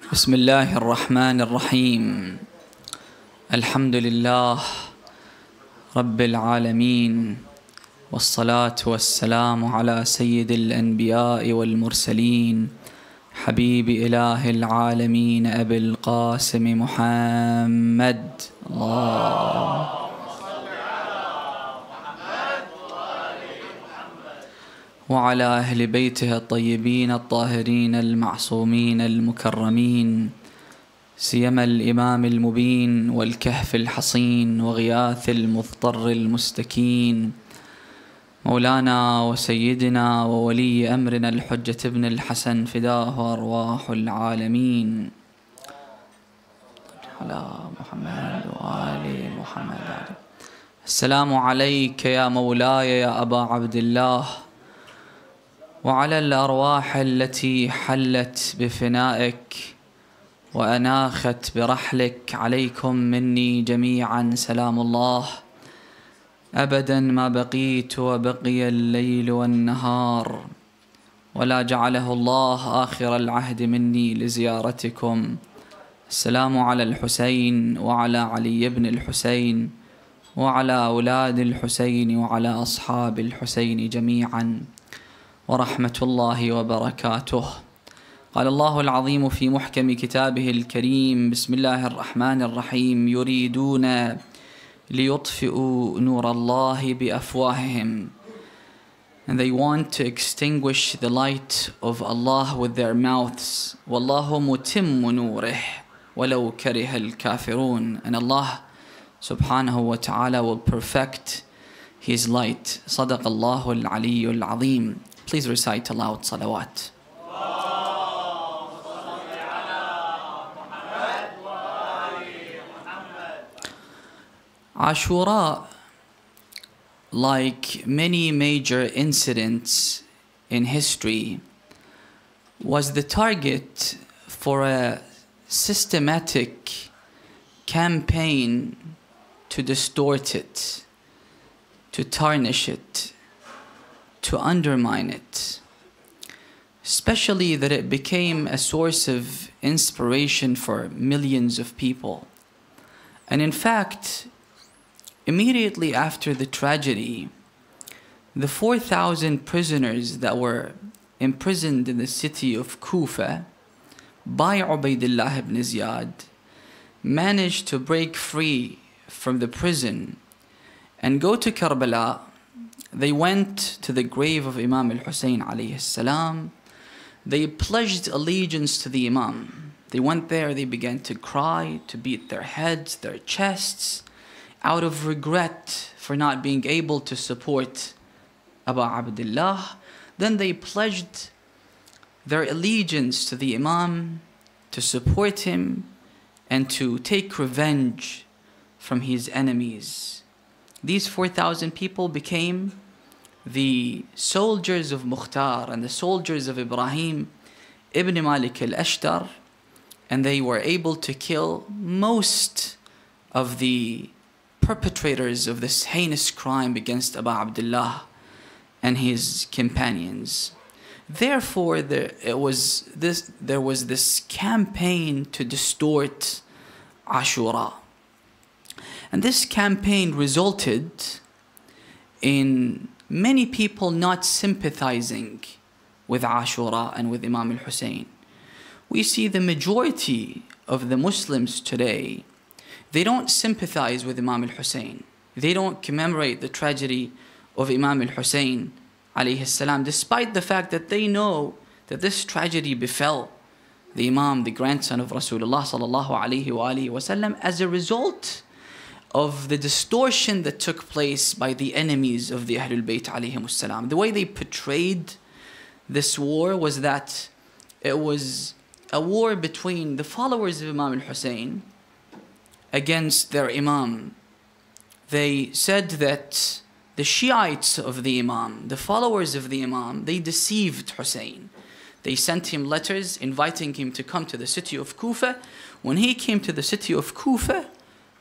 بسم الله الرحمن الرحيم. الحمد لله رب العالمين، والصلاة والسلام على سيد الأنبياء والمرسلين، حبيب إله العالمين أبي القاسم محمد. وعلى أهل بيته الطيبين الطاهرين المعصومين المكرمين، سيما الإمام المبين والكهف الحصين وغياث المضطر المستكين، مولانا وسيدنا وولي أمرنا الحجة ابن الحسن فداه أرواح العالمين. على محمد وآل محمد. السلام عليك يا مولاي يا أبا عبد الله، وعلى الأرواح التي حلت بفنائك وأناخت برحلك، عليكم مني جميعا سلام الله أبدا ما بقيت وبقي الليل والنهار، ولا جعله الله آخر العهد مني لزيارتكم. السلام على الحسين وعلى علي بن الحسين وعلى أولاد الحسين وعلى أصحاب الحسين جميعا، ورحمة الله وبركاته. قال الله العظيم في محكم كتابه الكريم: بسم الله الرحمن الرحيم. يريدون ليطفئوا نور الله بأفواههم. And they want to extinguish the light of Allah with their mouths. والله متم نوره ولو كره الكافرون. And Allah subhanahu wa ta'ala will perfect His light. صدق الله العلي العظيم. Please recite aloud salawat. Ashura, like many major incidents in history, was the target for a systematic campaign to distort it, to tarnish it, to undermine it, especially that it became a source of inspiration for millions of people. And in fact, immediately after the tragedy, the 4,000 prisoners that were imprisoned in the city of Kufa by Ubaydullah ibn Ziyad managed to break free from the prison and go to Karbala. They went to the grave of Imam al-Hussein alayhi salam. They pledged allegiance to the Imam. They went there, they began to cry, to beat their heads, their chests, out of regret for not being able to support Abu Abdullah. Then they pledged their allegiance to the Imam, to support him and to take revenge from his enemies. These 4,000 people became the soldiers of Mukhtar and the soldiers of Ibrahim ibn Malik al-Ashtar, and they were able to kill most of the perpetrators of this heinous crime against Abu Abdullah and his companions. Therefore, there was this campaign to distort Ashura. And this campaign resulted in many people not sympathizing with Ashura and with Imam al-Hussein. We see the majority of the Muslims today, they don't sympathize with Imam al-Hussein. They don't commemorate the tragedy of Imam al-Hussein alayhi salam, despite the fact that they know that this tragedy befell the Imam, the grandson of Rasulullah sallallahu alayhi wa alihi wasallam, as a result of the distortion that took place by the enemies of the Ahlul Bayt alayhimus salam. The way they portrayed this war was that it was a war between the followers of Imam al-Hussein against their Imam. They said that the Shiites of the Imam, the followers of the Imam, they deceived Hussein. They sent him letters inviting him to come to the city of Kufa. When he came to the city of Kufa,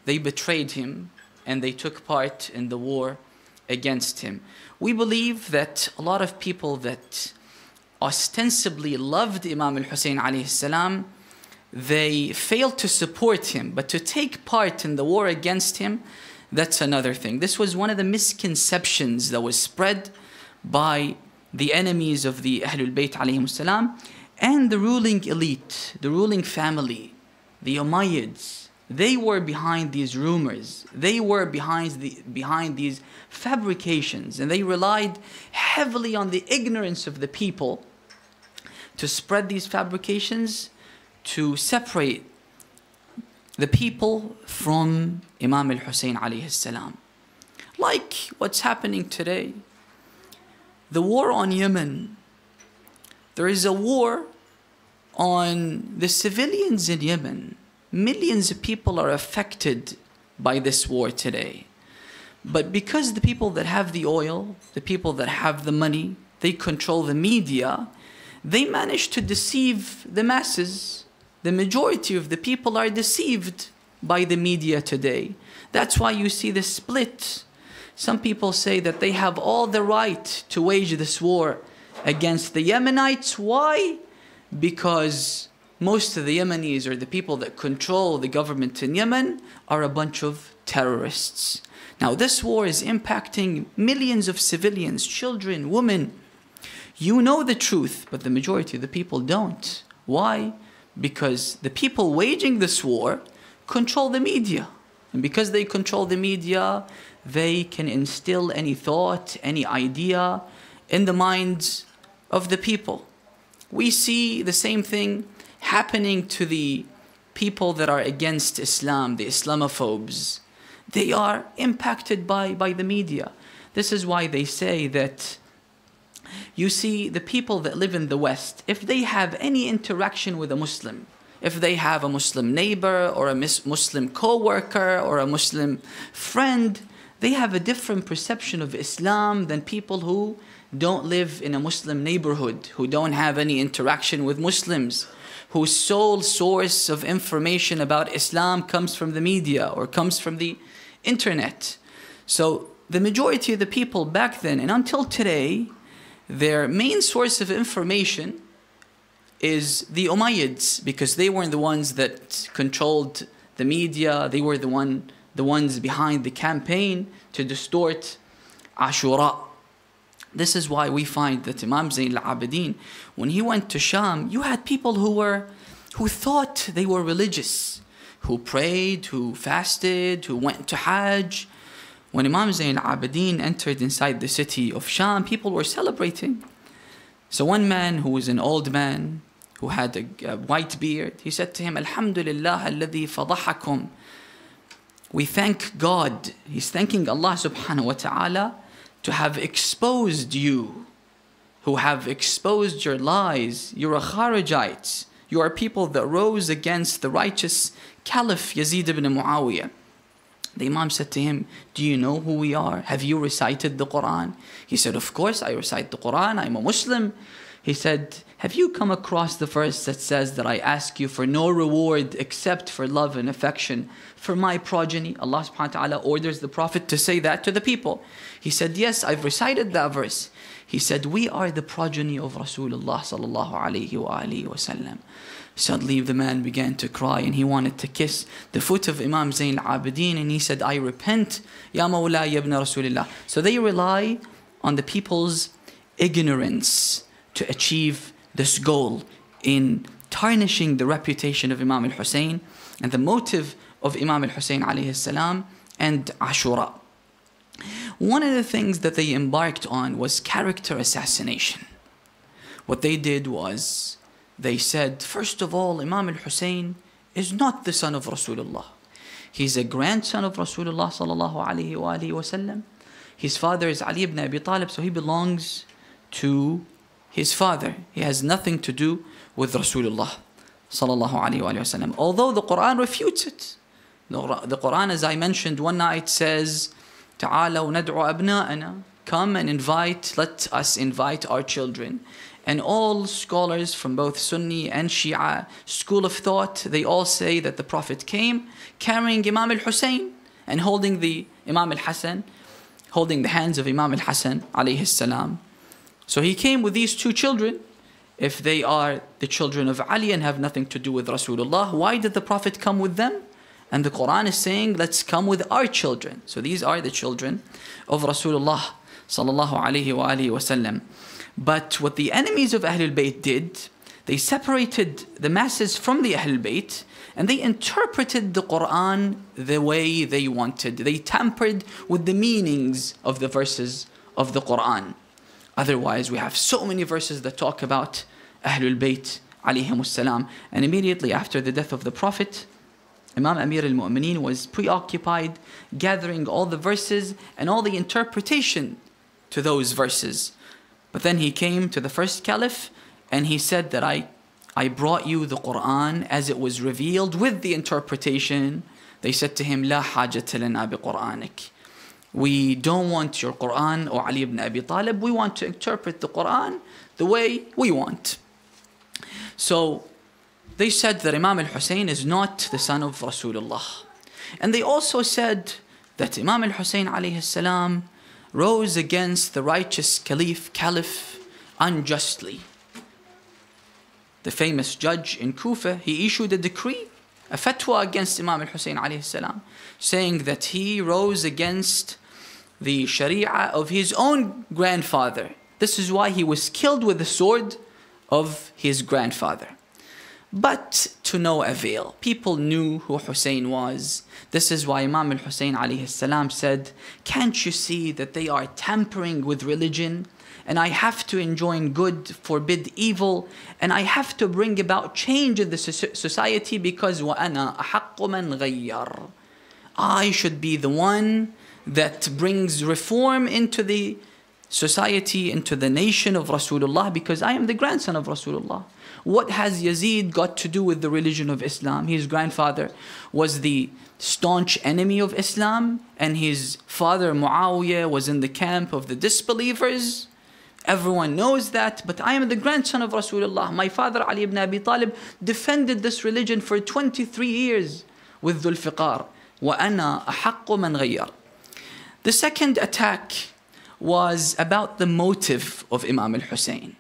they betrayed him and they took part in the war against him. We believe that a lot of people that ostensibly loved Imam al-Hussein alayhi salam they failed to support him, but to take part in the war against him, that's another thing. This was one of the misconceptions that was spread by the enemies of the Ahlul Bayt alayhim salam and the ruling elite, the ruling family, the Umayyads. They were behind these rumors. They were behind these fabrications, and they relied heavily on the ignorance of the people to spread these fabrications, to separate the people from Imam al-Hussein alayhi salam. Like what's happening today. The war on Yemen. There is a war on the civilians in Yemen. Millions of people are affected by this war today. But because the people that have the oil, the people that have the money, they control the media, they manage to deceive the masses. The majority of the people are deceived by the media today. That's why you see the split. Some people say that they have all the right to wage this war against the Yemenites. Why? Because most of the Yemenis, or the people that control the government in Yemen, are a bunch of terrorists. Now this war is impacting millions of civilians, children, women. You know the truth, but the majority of the people don't. Why? Because the people waging this war control the media. And because they control the media, they can instill any thought, any idea in the minds of the people. We see the same thing happening to the people that are against Islam, the Islamophobes. They are impacted by the media. This is why they say that you see the people that live in the West, if they have any interaction with a Muslim, if they have a Muslim neighbor or a Muslim co-worker or a Muslim friend, they have a different perception of Islam than people who don't live in a Muslim neighborhood, who don't have any interaction with Muslims, whose sole source of information about Islam comes from the media or comes from the internet. So the majority of the people back then and until today, their main source of information is the Umayyads, because they were the ones that controlled the media. They were the ones behind the campaign to distort Ashura. This is why we find that Imam Zayn al-Abidin, when he went to Sham, you had people who thought they were religious, who prayed, who fasted, who went to Hajj. When Imam Zayn al-Abidin entered inside the city of Sham, people were celebrating. So one man who was an old man, who had a white beard, he said to him, Alhamdulillah alladhi fadahakum. We thank God. He's thanking Allah subhanahu wa ta'ala to have exposed you, who have exposed your lies. You're a Kharijites. You are people that rose against the righteous Caliph Yazid ibn Muawiyah. The Imam said to him, do you know who we are? Have you recited the Quran? He said, of course I recite the Quran. I'm a Muslim. He said, have you come across the verse that says that I ask you for no reward except for love and affection for my progeny? Allah subhanahu wa ta'ala orders the Prophet to say that to the people. He said, yes, I've recited that verse. He said, we are the progeny of Rasulullah sallallahu alayhi wa alihi wa sallam. Suddenly the man began to cry and he wanted to kiss the foot of Imam Zayn al-Abidin, and he said, I repent, Ya Mawla ya ibn Rasulullah. So they rely on the people's ignorance to achieve this goal in tarnishing the reputation of Imam al-Hussein and the motive of Imam al-Hussein alayhi salam and Ashura. One of the things that they embarked on was character assassination. What they did was, they said, first of all, Imam al-Hussein is not the son of Rasulullah. He's a grandson of Rasulullah sallallahu alayhi wa alihi wa sallam. His father is Ali ibn Abi Talib, so he belongs to his father. He has nothing to do with Rasulullah sallallahu alayhi wa sallam. Although the Quran refutes it. The Quran, as I mentioned one night, says, "Ta'alaw nad'u abna'ana." Come and invite, let us invite our children. And all scholars from both Sunni and Shia school of thought, they all say that the Prophet came carrying Imam al-Hussein and holding the Imam al-Hassan, holding the hands of Imam al-Hassan alayhi salam. So he came with these two children, if they are the children of Ali and have nothing to do with Rasulullah, why did the Prophet come with them? And the Quran is saying, let's come with our children. So these are the children of Rasulullah sallallahu alayhi wa alihi wasallam. But what the enemies of Ahlul Bayt did, they separated the masses from the Ahlul Bayt and they interpreted the Quran the way they wanted. They tampered with the meanings of the verses of the Quran. Otherwise, we have so many verses that talk about Ahlul Bayt alayhimus salam. And immediately after the death of the Prophet, Imam Amir al-Mu'mineen was preoccupied gathering all the verses and all the interpretation to those verses. But then he came to the first caliph and he said that I brought you the Quran as it was revealed with the interpretation. They said to him, لا حاجة لنا بقرآنك. We don't want your Quran or Ali ibn Abi Talib. We want to interpret the Quran the way we want. So they said that Imam al-Hussein is not the son of Rasulullah. And they also said that Imam al-Hussein alayhi salam rose against the righteous caliph unjustly. The famous judge in Kufa, he issued a decree, a fatwa against Imam al-Hussein alayhi salam, saying that he rose against the sharia of his own grandfather. This is why he was killed with the sword of his grandfather. But to no avail. People knew who Hussein was. This is why Imam al-Hussein alayhi salam said, can't you see that they are tampering with religion? And I have to enjoin good, forbid evil, and I have to bring about change in the society because وَأَنَا أَحَقُّ مَنْ غَيَّرْ. I should be the one that brings reform into the society, into the nation of Rasulullah, because I am the grandson of Rasulullah. What has Yazid got to do with the religion of Islam? His grandfather was the staunch enemy of Islam, and his father Muawiyah was in the camp of the disbelievers. Everyone knows that, but I am the grandson of Rasulullah. My father Ali ibn Abi Talib defended this religion for 23 years with Dhul Fiqar. وَأَنَا أَحَقُّ مَنْ غَيَّرْ. The second attack was about the motive of Imam al-Hussein.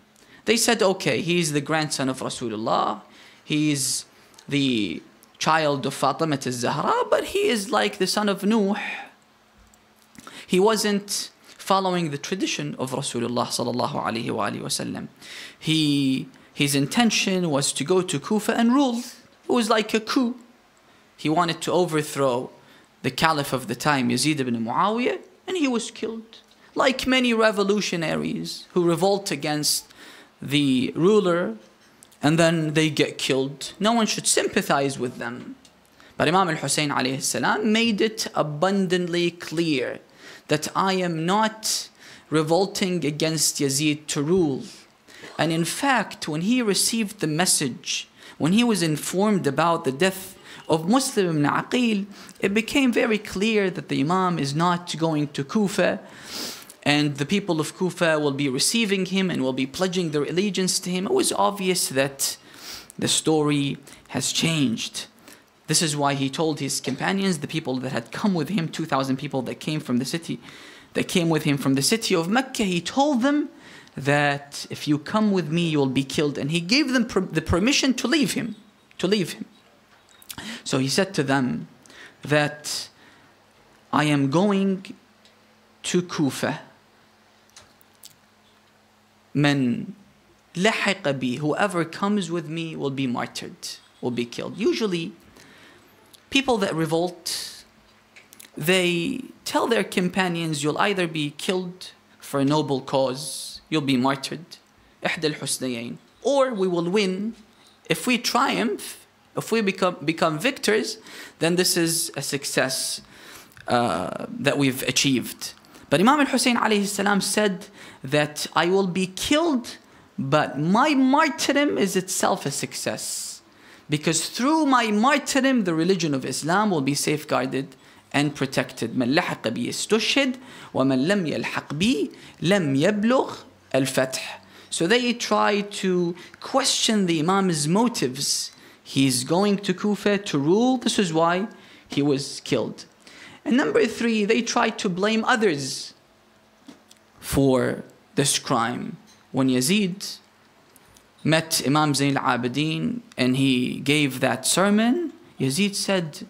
They said, okay, he's the grandson of Rasulullah, he's the child of Fatima al-Zahra, but he is like the son of Nuh. He wasn't following the tradition of Rasulullah sallallahu alayhi wa alihi wasallam. His intention was to go to Kufa and rule. It was like a coup. He wanted to overthrow the caliph of the time, Yazid ibn Muawiyah, and he was killed. Like many revolutionaries who revolt against the ruler and then they get killed. No one should sympathize with them. But Imam al-Hussein alayhi salam made it abundantly clear that I am not revolting against Yazid to rule. And in fact, when he received the message, when he was informed about the death of Muslim ibn Aqil, it became very clear that the Imam is not going to Kufa, and the people of Kufa will be receiving him and will be pledging their allegiance to him. It was obvious that the story has changed. This is why he told his companions, the people that had come with him, 2,000 people that came from the city, that came with him from the city of Mecca, he told them that if you come with me, you will be killed. And he gave them the permission to leave him, So he said to them that I am going to Kufa. Man lahiqa bi, whoever comes with me will be martyred, will be killed. Usually, people that revolt, they tell their companions, you'll either be killed for a noble cause, you'll be martyred, إحدى الحسنيين, or we will win. If we triumph, if we become victors, then this is a success that we've achieved. But Imam al-Hussein alayhi salam said that I will be killed, but my martyrdom is itself a success. Because through my martyrdom, the religion of Islam will be safeguarded and protected. مَنْ لَحَقَ بِي اسْتُشْهِدْ وَمَنْ لَمْ يَلْحَقْ بِي لَمْ يَبْلُغْ الْفَتْحِ. So they try to question the Imam's motives. He's going to Kufa to rule. This is why he was killed. And number 3, they try to blame others for this crime. When Yazid met Imam Zayn al-Abidin and he gave that sermon, Yazid said,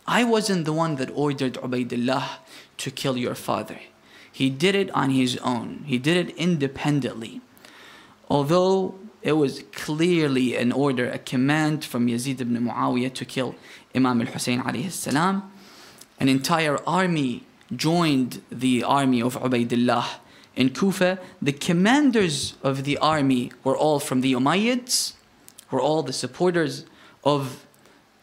I wasn't the one that ordered Ubaidullah to kill your father. He did it on his own. He did it independently. Although it was clearly an order, a command from Yazid ibn Muawiyah to kill Imam al-Hussein alayhi salam, an entire army joined the army of Ubaidullah in Kufa. The commanders of the army were all from the Umayyads, were all the supporters of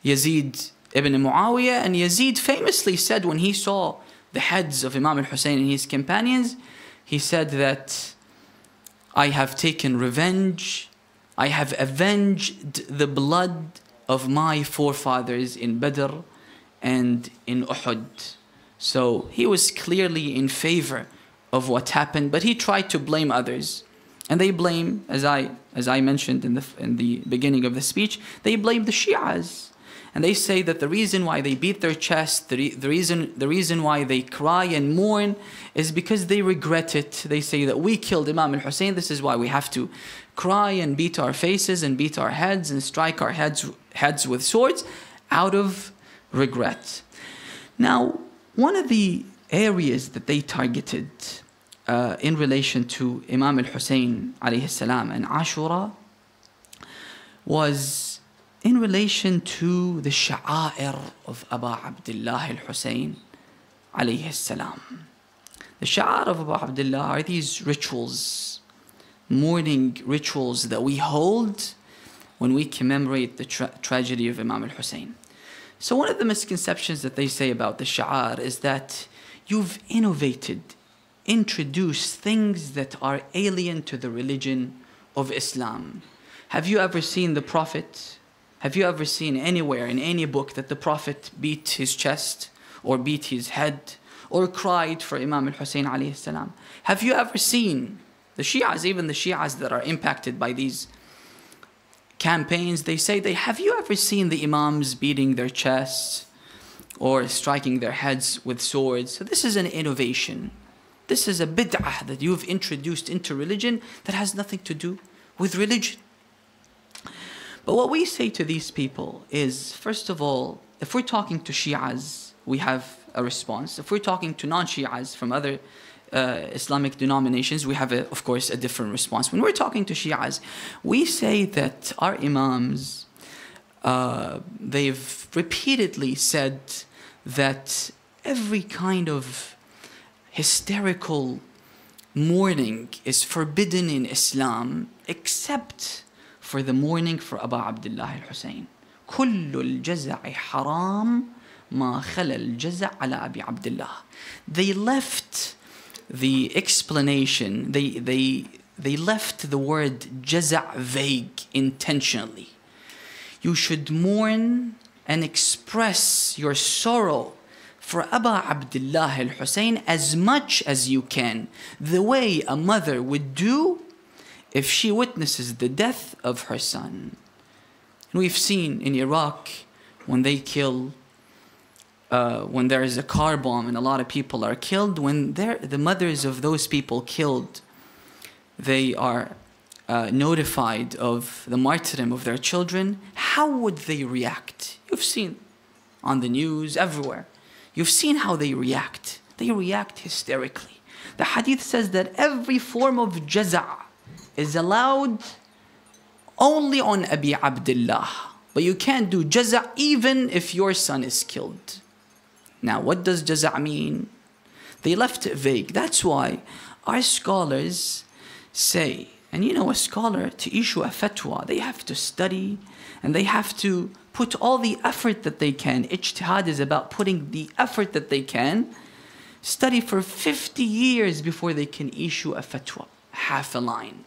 Yazid ibn Muawiyah. And Yazid famously said when he saw the heads of Imam al-Hussein and his companions, he said that I have taken revenge, I have avenged the blood of my forefathers in Badr and in Uhud. So he was clearly in favor of what happened, but he tried to blame others. And they blame, as I mentioned in the beginning of the speech, they blame the Shias. And they say that the reason why they beat their chest, the reason why they cry and mourn is because they regret it. They say that we killed Imam al-Hussein, this is why we have to cry and beat our faces and beat our heads and strike our heads with swords out of regret. Now, one of the areas that they targeted in relation to Imam al-Hussein alayhi salam and Ashura was in relation to the sha'air of Abu Abdullah al-Hussein alayhi salam. The sha'air of Abu Abdullah are these rituals, mourning rituals that we hold when we commemorate the tragedy of Imam al-Hussein. So one of the misconceptions that they say about the sha'air is that you've introduced things that are alien to the religion of Islam. Have you ever seen the Prophet? Have you ever seen anywhere in any book that the Prophet beat his chest or beat his head or cried for Imam al-Hussein alayhi salam? Have you ever seen the Shias, even the Shias that are impacted by these campaigns, they say, have you ever seen the Imams beating their chests or striking their heads with swords? So this is an innovation. This is a bid'ah that you've introduced into religion that has nothing to do with religion. But what we say to these people is, first of all, if we're talking to Shias, we have a response. If we're talking to non-Shias from other Islamic denominations, we have, of course, a different response. When we're talking to Shias, we say that our Imams, they've repeatedly said that every kind of hysterical mourning is forbidden in Islam except for the mourning for Abu Abdullah al-Hussein. كل الجزع حرام ما خلا الجزع على أبي عبد الله. They left the explanation, they left the word jaza' vague intentionally. You should mourn and express your sorrow for Abu Abdullah al-Hussein as much as you can, the way a mother would do if she witnesses the death of her son. And we've seen in Iraq when they kill, when there is a car bomb and a lot of people are killed, when the mothers of those people killed, they are notified of the martyrdom of their children, how would they react? You've seen on the news, everywhere. You've seen how they react. They react hysterically. The hadith says that every form of jaza' is allowed only on Abi Abdullah. But you can't do jaza' even if your son is killed. Now, what does jaza' mean? They left it vague. That's why our scholars say, and you know, a scholar, to issue a fatwa, they have to study and they have to put all the effort that they can. Ijtihad is about putting the effort that they can. Study for 50 years before they can issue a fatwa, half a line.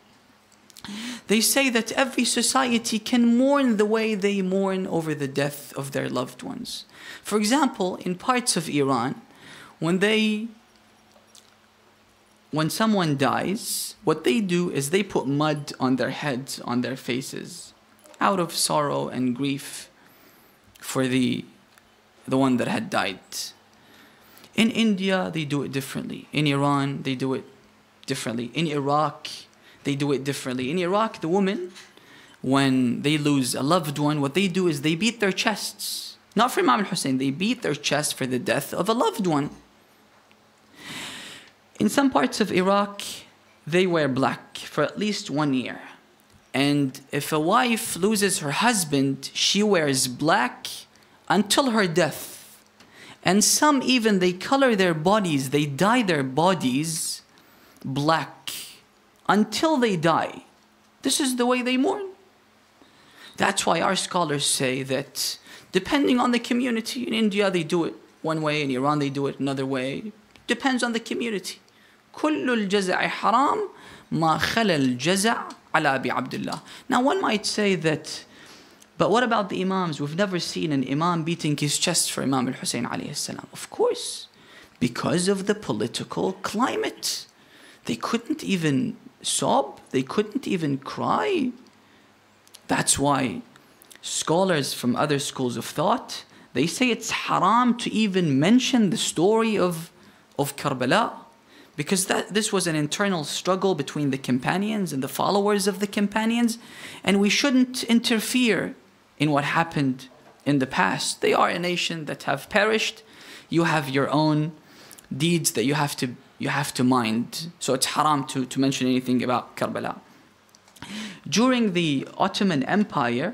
They say that every society can mourn the way they mourn over the death of their loved ones. For example, in parts of Iran, when someone dies, what they do is they put mud on their heads, on their faces, out of sorrow and grief for the one that had died. In India, they do it differently. In Iran, they do it differently. In Iraq, they do it differently. In Iraq, the woman, when they lose a loved one, what they do is they beat their chests. Not for Imam al-Hussein, they beat their chest for the death of a loved one. In some parts of Iraq, they wear black for at least 1 year. And if a wife loses her husband, she wears black until her death. And some even, they color their bodies, they dye their bodies black until they die. This is the way they mourn. That's why our scholars say that depending on the community, in India they do it one way, in Iran they do it another way. Depends on the community. كل الجزع حرام ما خلا الجزع على أبي عبد الله. Now one might say that, but what about the Imams? We've never seen an Imam beating his chest for Imam al-Hussein alayhi salam. Of course, because of the political climate. They couldn't even sob, they couldn't even cry. That's why scholars from other schools of thought, they say it's haram to even mention the story of Karbala, because this was an internal struggle between the companions and the followers of the companions, and we shouldn't interfere in what happened in the past. They are a nation that have perished. You have your own deeds that you have to mind. So it's haram to mention anything about Karbala. During the Ottoman Empire,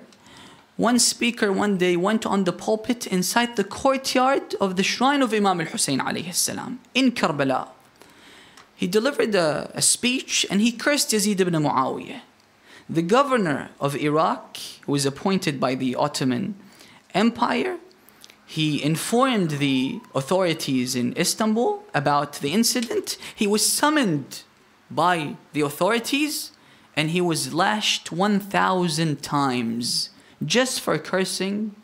one speaker one day went on the pulpit inside the courtyard of the shrine of Imam al-Hussein alayhi salam in Karbala. He delivered a speech and he cursed Yazid ibn Muawiyah. The governor of Iraq, who was appointed by the Ottoman Empire, he informed the authorities in Istanbul about the incident. He was summoned by the authorities and he was lashed 1,000 times just for cursing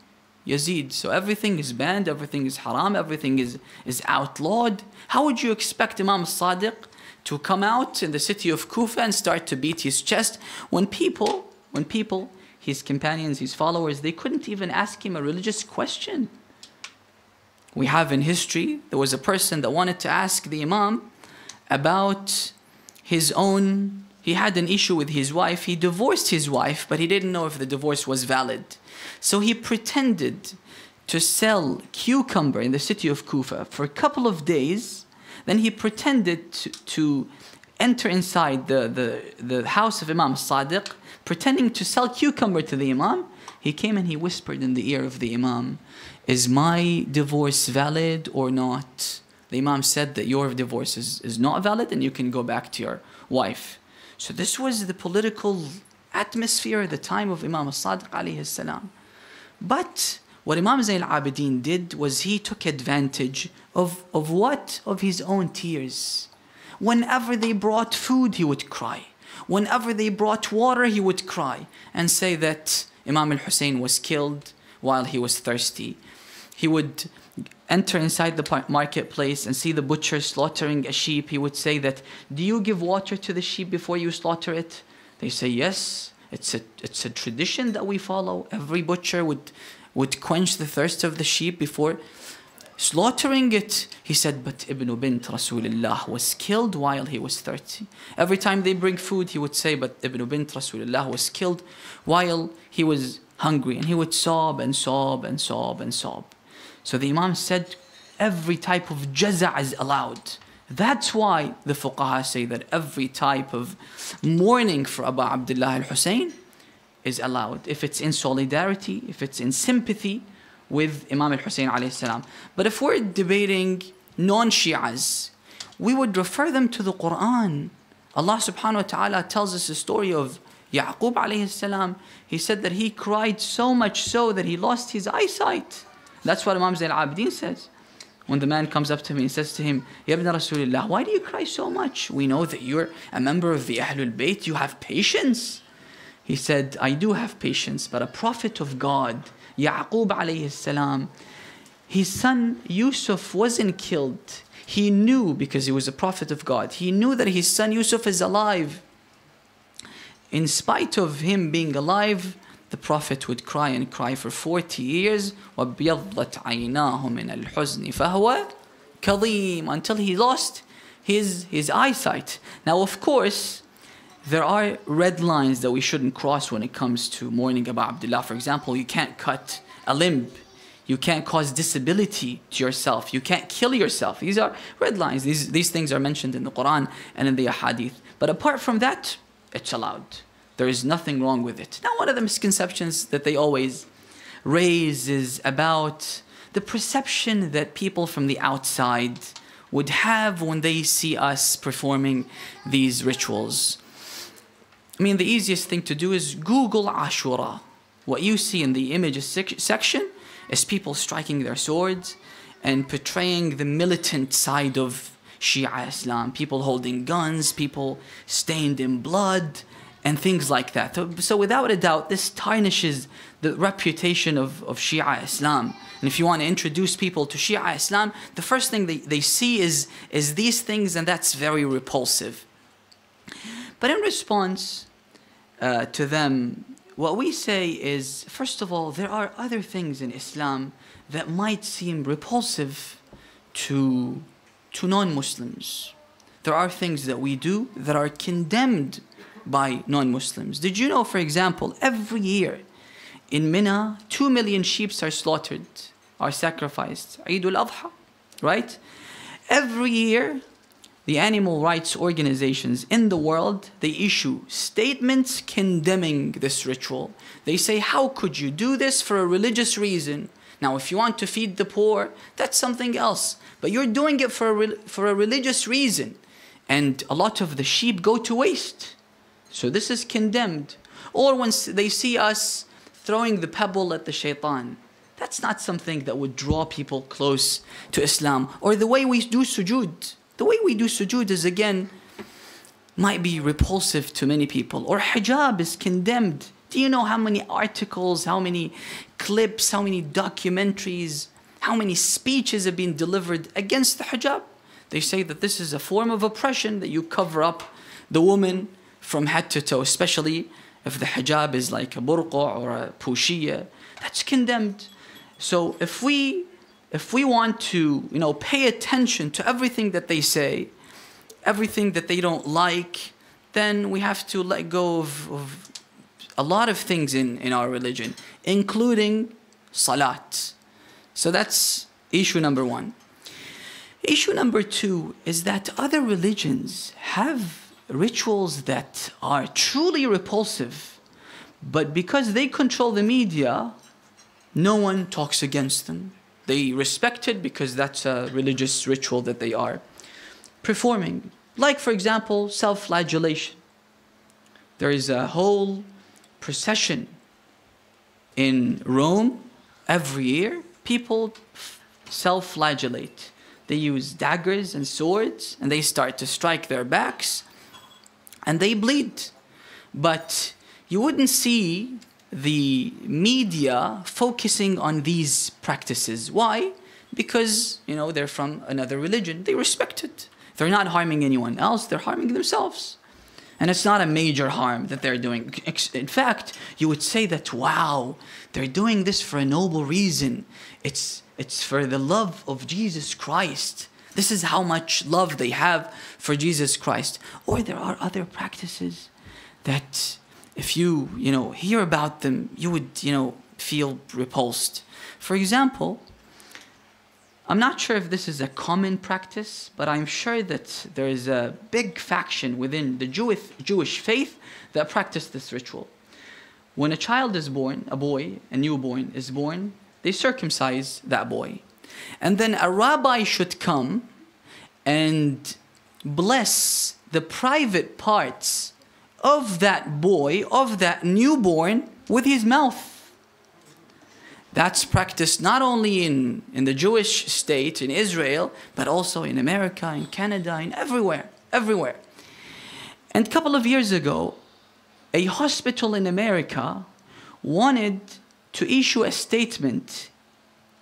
Yazid. So everything is banned, everything is haram, everything is outlawed. How would you expect Imam al-Sadiq to come out in the city of Kufa and start to beat his chest when people, his companions, his followers, they couldn't even ask him a religious question? We have in history, there was a person that wanted to ask the Imam about his own, he had an issue with his wife. He divorced his wife, but he didn't know if the divorce was valid. So he pretended to sell cucumber in the city of Kufa for a couple of days. Then he pretended to enter inside the house of Imam Sadiq, pretending to sell cucumber to the Imam. He came and he whispered in the ear of the Imam, "Is my divorce valid or not?" The Imam said that your divorce is not valid and you can go back to your wife. So this was the political atmosphere at the time of Imam al-Sadiq alayhi salam. But what Imam Zayn al-Abidin did was he took advantage of what? Of his own tears. Whenever they brought food, he would cry. Whenever they brought water, he would cry and say that Imam al-Hussein was killed while he was thirsty. He would enter inside the marketplace and see the butcher slaughtering a sheep. He would say that, "Do you give water to the sheep before you slaughter it?" They say, "Yes, it's a tradition that we follow. Every butcher would quench the thirst of the sheep before slaughtering it." He said, "But Ibn bint Rasulullah was killed while he was 30. Every time they bring food, he would say, "But Ibn bint Rasulullah was killed while he was hungry." And he would sob and sob and sob and sob. So the Imam said, every type of jaza' is allowed. That's why the fuqaha say that every type of mourning for Abu Abdullah al-Hussein is allowed, if it's in solidarity, if it's in sympathy with Imam al-Hussein alayhi salam. But if we're debating non-Shi'as, we would refer them to the Quran. Allah subhanahu wa ta'ala tells us the story of Yaqub alayhi salam. He said that he cried so much so that he lost his eyesight. That's what Imam Zayn al-Abidin says. When the man comes up to me and says to him, "Ya ibn Rasulullah, why do you cry so much? We know that you're a member of the Ahlul Bayt, you have patience." He said, "I do have patience, but a prophet of God, Yaqub alayhi salam, his son Yusuf wasn't killed. He knew, because he was a prophet of God, he knew that his son Yusuf is alive. In spite of him being alive, the Prophet would cry and cry for 40 years, وَبْيَضَّتْ عَيْنَاهُ مِنَ الْحُزْنِ فَهُوَ كَظِيمٌ, until he lost his eyesight." Now, of course, there are red lines that we shouldn't cross when it comes to mourning about Abdullah. For example, you can't cut a limb. You can't cause disability to yourself. You can't kill yourself. These are red lines. These things are mentioned in the Quran and in the Ahadith. But apart from that, it's allowed. There is nothing wrong with it. Now, one of the misconceptions that they always raise is about the perception that people from the outside would have when they see us performing these rituals. I mean, the easiest thing to do is Google Ashura. What you see in the images section is people striking their swords and portraying the militant side of Shia Islam. People holding guns, people stained in blood, and things like that. So without a doubt, this tarnishes the reputation of Shia Islam. And if you want to introduce people to Shia Islam, the first thing they see is these things, and that's very repulsive. But in response to them, what we say is, first of all, there are other things in Islam that might seem repulsive to non-Muslims. There are things that we do that are condemned by non-Muslims. Did you know, for example, every year in Mina, 2 million sheep are slaughtered, are sacrificed. Eid al-Adha, right? Every year, the animal rights organizations in the world, they issue statements condemning this ritual. They say, how could you do this for a religious reason? Now, if you want to feed the poor, that's something else. But you're doing it for a religious reason. And a lot of the sheep go to waste. So this is condemned. Or when they see us throwing the pebble at the shaitan, that's not something that would draw people close to Islam. Or the way we do sujood. The way we do sujood is, again, might be repulsive to many people. Or hijab is condemned. Do you know how many articles, how many clips, how many documentaries, how many speeches have been delivered against the hijab? They say that this is a form of oppression, that you cover up the woman from head to toe, especially if the hijab is like a burqa or a pushiyya. That's condemned. So if we want to, pay attention to everything that they say, everything that they don't like, then we have to let go of a lot of things in our religion, including salat. So that's issue number one. Issue number two is that other religions have rituals that are truly repulsive, but because they control the media, no one talks against them. They respect it because that's a religious ritual that they are performing. Like, for example, self-flagellation. There is a whole procession in Rome every year. People self-flagellate. They use daggers and swords, and they start to strike their backs, and they bleed. But you wouldn't see the media focusing on these practices. Why? Because, they're from another religion. They respect it. They're not harming anyone else. They're harming themselves. And it's not a major harm that they're doing. In fact, you would say that, wow, they're doing this for a noble reason. It's for the love of Jesus Christ. This is how much love they have for Jesus Christ. Or there are other practices that if you, hear about them, you would, feel repulsed. For example, I'm not sure if this is a common practice, but I'm sure that there is a big faction within the Jewish faith that practice this ritual. When a child is born, a newborn is born, they circumcise that boy. And then a rabbi should come and bless the private parts of that boy, of that newborn, with his mouth. That's practiced not only in the Jewish state, in Israel, but also in America, in Canada, in everywhere. And a couple of years ago, a hospital in America wanted to issue a statement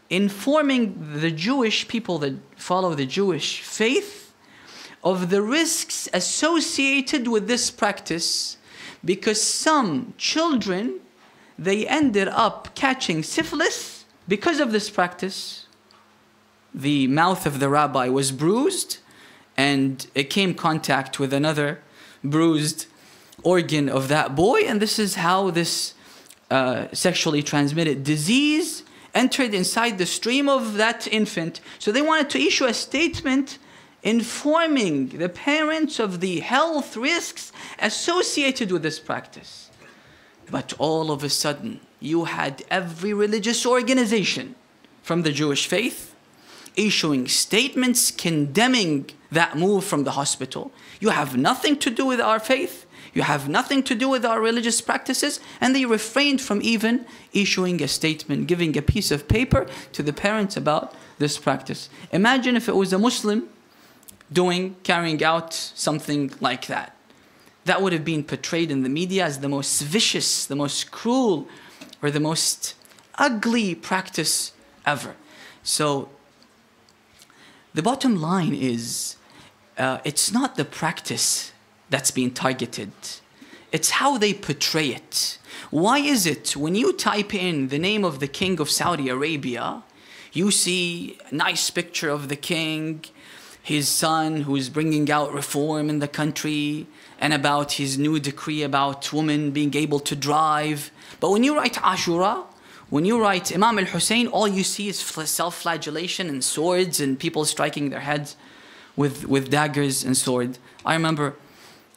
informing the Jewish people that follow the Jewish faith of the risks associated with this practice, because some children, they ended up catching syphilis because of this practice. The mouth of the rabbi was bruised, and it came contact with another bruised organ of that boy, and this is how this sexually transmitted disease entered inside the stream of that infant. So they wanted to issue a statement informing the parents of the health risks associated with this practice. But all of a sudden, you had every religious organization from the Jewish faith issuing statements condemning that move from the hospital. You have nothing to do with our faith. You have nothing to do with our religious practices. And they refrained from even issuing a statement, giving a piece of paper to the parents about this practice. Imagine if it was a Muslim carrying out something like that. That would have been portrayed in the media as the most vicious, the most cruel, or the most ugly practice ever. So the bottom line is, it's not the practice that's being targeted. It's how they portray it. Why is it when you type in the name of the king of Saudi Arabia, you see a nice picture of the king, his son who is bringing out reform in the country, and about his new decree about women being able to drive. But when you write Ashura, when you write Imam al-Hussein, all you see is self-flagellation and swords and people striking their heads with daggers and sword. I remember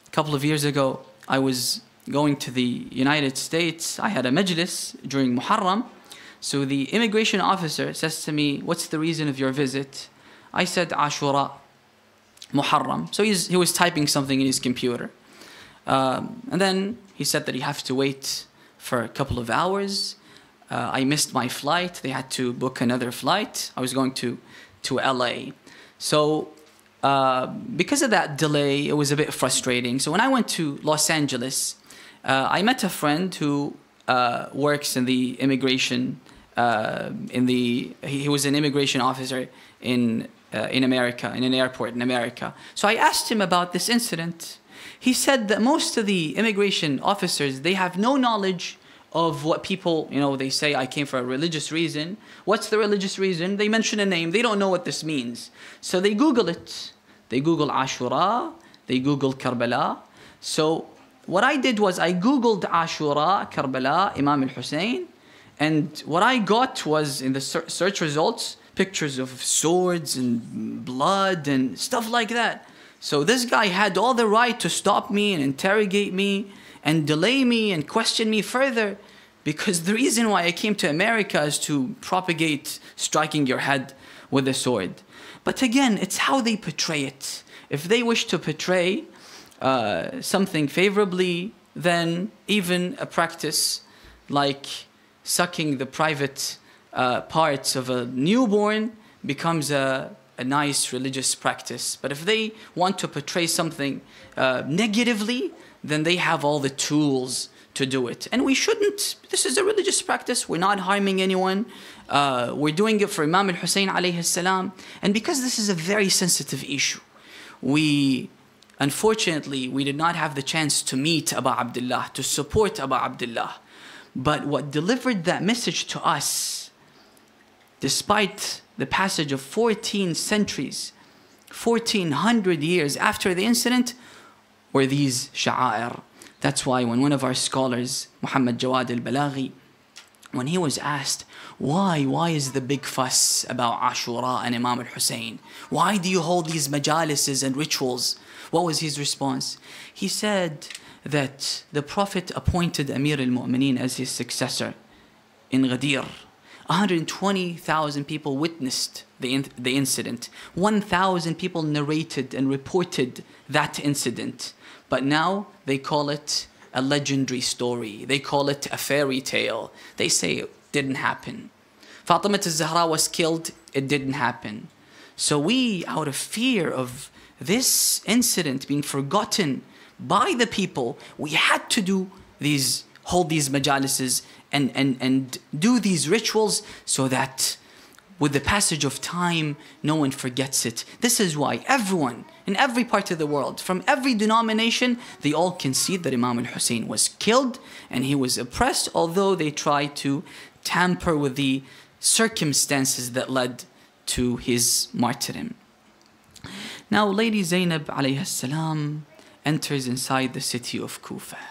a couple of years ago, I was going to the United States. I had a majlis during Muharram. So the immigration officer says to me, "What's the reason of your visit?" I said, "Ashura, Muharram." So he was typing something in his computer. And then he said that he has to wait for a couple of hours. I missed my flight. They had to book another flight. I was going to LA. So because of that delay, it was a bit frustrating. So when I went to Los Angeles, I met a friend who works in the immigration, he was an immigration officer in America, in an airport in America. So I asked him about this incident. He said that most of the immigration officers, they have no knowledge of what people, they say, "I came for a religious reason." What's the religious reason? They mention a name. They don't know what this means. So they Google it. They Google Ashura. They Google Karbala. So what I did was I Googled Ashura, Karbala, Imam al-Hussein. And what I got was, in the search results, pictures of swords and blood and stuff like that. So this guy had all the right to stop me and interrogate me and delay me and question me further, because the reason why I came to America is to propagate striking your head with a sword. But again, it's how they portray it. If they wish to portray something favorably, then even a practice like sucking the private parts of a newborn becomes a nice religious practice. But if they want to portray something negatively, then they have all the tools to do it. And we shouldn't. This is a religious practice. We're not harming anyone. We're doing it for Imam al-Hussein alayhi salam. And because this is a very sensitive issue, unfortunately, we did not have the chance to meet Abu Abdullah, to support Abu Abdullah. But what delivered that message to us, despite the passage of 14 centuries, 1400 years after the incident, were these sha'air. That's why when one of our scholars, Muhammad Jawad al-Balaghi, when he was asked, why is the big fuss about Ashura and Imam al-Hussein? Why do you hold these majalises and rituals? What was his response? He said that the Prophet appointed Amir al-Mu'mineen as his successor in Ghadir. 120,000 people witnessed the incident. 1,000 people narrated and reported that incident. But now they call it a legendary story. They call it a fairy tale. They say it didn't happen. Fatima al-Zahra was killed. It didn't happen. So we, out of fear of this incident being forgotten by the people, we had to hold these majalises and do these rituals so that with the passage of time, no one forgets it. This is why everyone in every part of the world, from every denomination, they all concede that Imam al-Hussein was killed and he was oppressed, although they try to tamper with the circumstances that led to his martyrdom. Now, Lady Zainab alayhi salam enters inside the city of Kufa.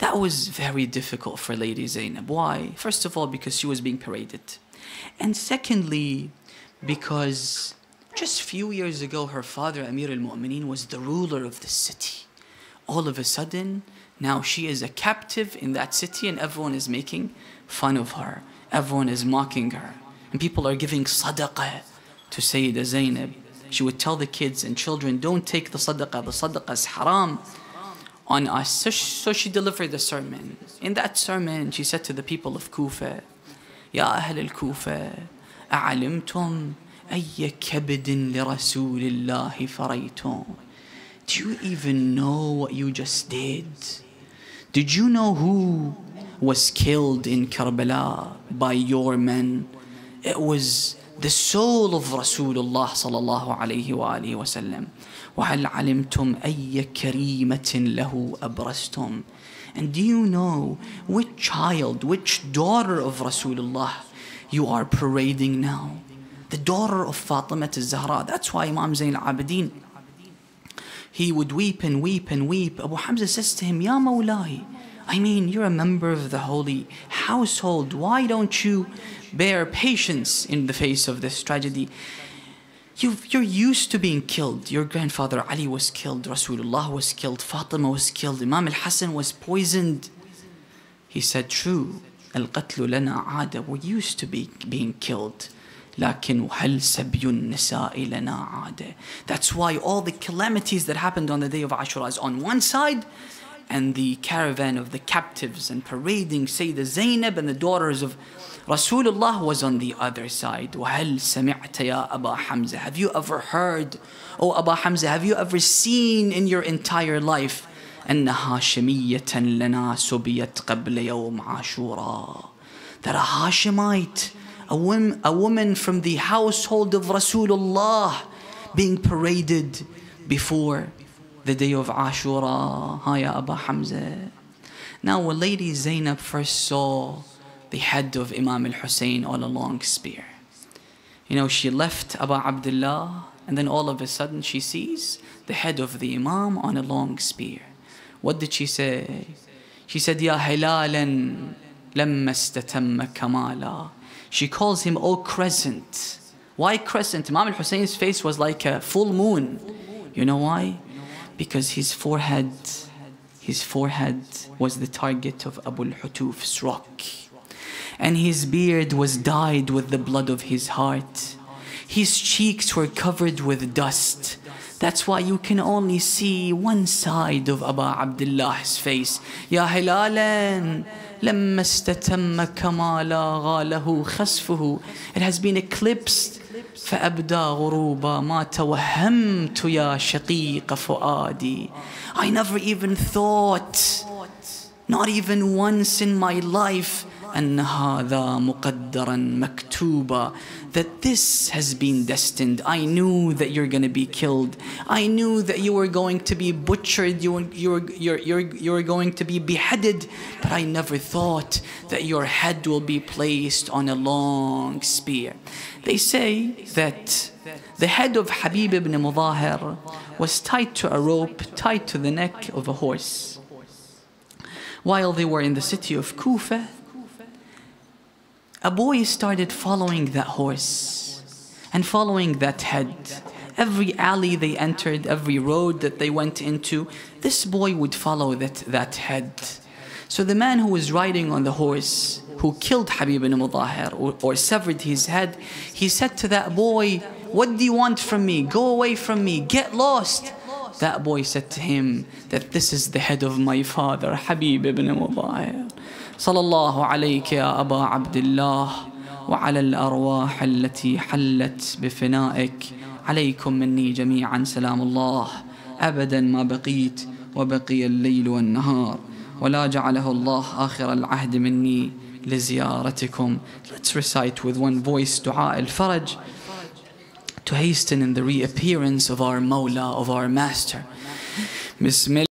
That was very difficult for Lady Zainab. Why? First of all, because she was being paraded. And secondly, because just a few years ago, her father, Amir al-Mu'mineen, was the ruler of the city. All of a sudden, now she is a captive in that city and everyone is making fun of her. Everyone is mocking her. And people are giving sadaqah to Sayyidah Zainab. She would tell the kids and children, don't take the sadaqah is haram on us. So she delivered a sermon. In that sermon, she said to the people of Kufa, Ya Ahl al-Kufa, أعلمتم أي كبد لرسول الله فريتم. Do you even know what you just did? Did you know who was killed in Karbala by your men? It was the soul of Rasulullah sallallahu alayhi wa alihi wa sallam. وَهَلْ عَلِمْتُمْ أَيَّ كَرِيمَةٍ لَهُ أَبْرَزْتُمْ. And do you know which child, which daughter of Rasulullah you are parading now? The daughter of Fatima al-Zahra. That's why Imam Zayn al-Abidin, he would weep and weep and weep. Abu Hamza says to him, Ya Mawlahi, I mean, you're a member of the holy household. Why don't you bear patience in the face of this tragedy? You're used to being killed. Your grandfather Ali was killed. Rasulullah was killed. Fatima was killed. Imam al-Hassan was poisoned. He said, true. Al-qatlu lana aada. We're used to being killed. لكن وهل سبي النساء لنا عادة. That's why all the calamities that happened on the day of Ashura is on one side, and the caravan of the captives and parading Sayyidah Zainab and the daughters of Rasulullah was on the other side. وهل سمعت يا أبا حمزة. Have you ever heard, oh Aba Hamza, have you ever seen in your entire life أن هاشمية لنا سبيت قبل يوم عاشورا. That a Hashemite, a woman from the household of Rasulullah being paraded before the day of Ashura. Haya Aba Hamza. Now when Lady Zainab first saw the head of Imam al-Hussein on a long spear, you know, she left Aba Abdullah and then all of a sudden she sees the head of the Imam on a long spear. What did she say? She said, Ya hilalan lamma istatamma kamala. She calls him, oh crescent. Why crescent? Imam al-Hussein's face was like a full moon. You know why? Because his forehead was the target of Abu al-Hutuf's rock. And his beard was dyed with the blood of his heart. His cheeks were covered with dust. That's why you can only see one side of Abu Abdullah's face. Ya hilalan لما استتم كمالا غاله خسفه. It has been eclipsed. فأبدى غروبا ما توهمت يا شقيق فؤادي. I never even thought, not even once in my life, أن هذا مقدرا مكتوبا, that this has been destined. I knew that you're going to be killed. I knew that you were going to be butchered. You were going to be beheaded. But I never thought that your head will be placed on a long spear. They say that the head of Habib ibn Mudahir was tied to a rope, tied to the neck of a horse. While they were in the city of Kufa, a boy started following that horse and following that head. Every alley they entered, every road that they went into, this boy would follow that head. So the man who was riding on the horse, who killed Habib ibn Mudahir or severed his head, he said to that boy, what do you want from me? Go away from me, get lost. That boy said to him that this is the head of my father, Habib ibn Mudahir. صلى الله عليك يا أبا عبد الله وعلى الأرواح التي حلت بفنائك. عليكم مني جميعا سلام الله أبدا ما بقيت وبقي الليل والنهار ولا جعله الله آخر العهد مني لزيارتكم. Let's recite with one voice دعاء الفرج to hasten in the reappearance of our Mawla, of our Master. بسم الله